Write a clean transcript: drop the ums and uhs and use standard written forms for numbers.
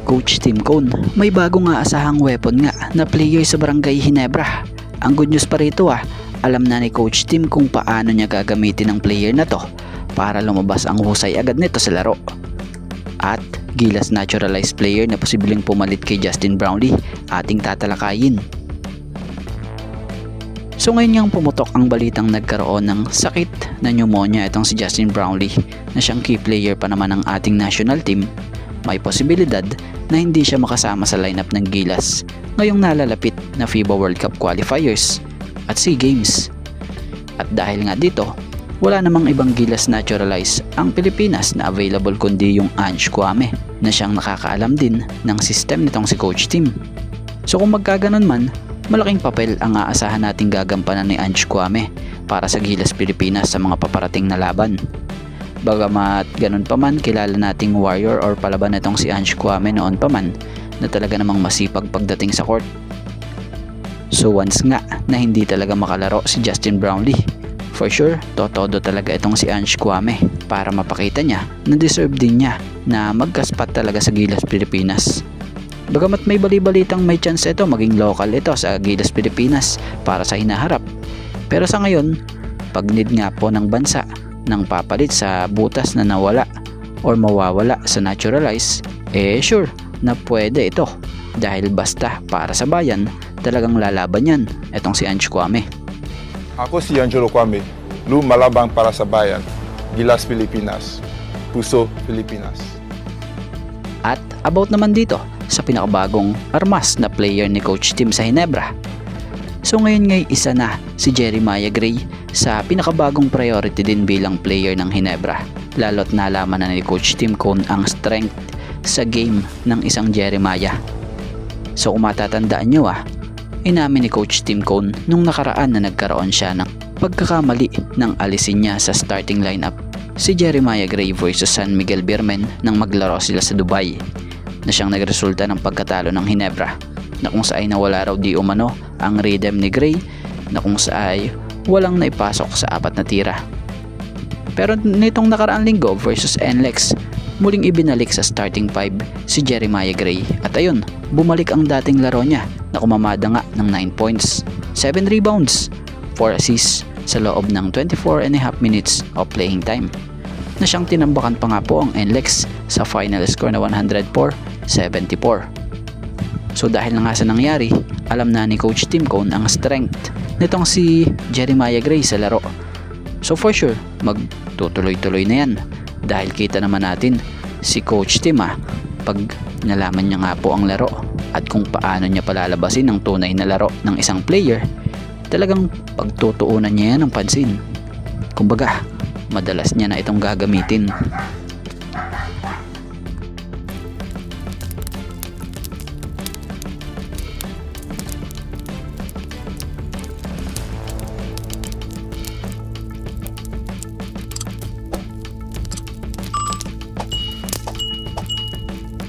Coach Tim Cone, may bagong aasahang weapon nga na player sa Barangay Ginebra. Ang good news pa rito alam na ni Coach Tim kung paano niya gagamitin ang player na to para lumabas ang husay agad nito sa laro. At Gilas naturalized player na posibleng pumalit kay Justin Brownlee ating tatalakayin. So ngayon niyang pumutok ang balitang nagkaroon ng sakit na pneumonia itong si Justin Brownlee na siyang key player pa naman ng ating national team. May posibilidad na hindi siya makasama sa lineup ng Gilas ngayong nalalapit na FIBA World Cup qualifiers at SEA Games. At dahil nga dito, wala namang ibang Gilas naturalize ang Pilipinas na available kundi yung Ange Kouame na siyang nakakaalam din ng system nitong si Coach Tim. So kung magkaganon man, malaking papel ang aasahan nating gagampanan ni Ange Kouame para sa Gilas Pilipinas sa mga paparating na laban. Bagamat ganun pa man, kilala nating warrior or palaban itong si Ange Kouame noon pa man na talaga namang masipag pagdating sa court. So once nga na hindi talaga makalaro si Justin Brownlee, for sure, totodo talaga itong si Ange Kouame para mapakita niya na deserve din niya na magkaspat talaga sa Gilas Pilipinas. Bagamat may bali-balitang may chance ito maging local ito sa Gilas Pilipinas para sa hinaharap. Pero sa ngayon, pag need nga po ng bansa ng papalit sa butas na nawala or mawawala sa naturalize, sure na pwede ito dahil basta para sa bayan talagang lalaban yan itong si Ange Kouame. Ako si Angelo Kouame, lumalabang para sa bayan, Gilas Pilipinas, Puso Pilipinas. At about naman dito sa pinakabagong armas na player ni Coach Tim sa Ginebra. So ngayon ngay isa na si Jeremiah Gray sa pinakabagong priority din bilang player ng Ginebra, lalo't nalaman na ni Coach Tim Cone ang strength sa game ng isang Jeremiah. So kung matatandaan nyo inamin ni Coach Tim Cone nung nakaraan na nagkaroon siya ng pagkakamali ng alisin niya sa starting lineup si Jeremiah Gray versus San Miguel Beermen nang maglaro sila sa Dubai, na siyang nagresulta ng pagkatalo ng Ginebra, na kung saan nawala raw di umano ang rhythm ni Gray, na kung saan walang naipasok sa 4 na tira. Pero nitong nakaraang linggo versus NLEX, muling ibinalik sa starting 5 si Jeremiah Gray at ayun, bumalik ang dating laro niya na kumamada nga ng 9 points, 7 rebounds, 4 assists sa loob ng 24.5 minutes of playing time, na siyang tinambakan pa nga po ang NLEX sa final score na 104-74. So dahil na nga sa nangyari, alam na ni Coach Tim Cone ang strength nitong si Jeremiah Gray sa laro. So for sure, magtutuloy-tuloy na yan dahil kita naman natin si Coach Tim pag nalaman niya nga po ang laro at kung paano niya palalabasin ang tunay na laro ng isang player, talagang pagtutuunan niya yan ng pansin. Kumbaga, madalas niya na itong gagamitin.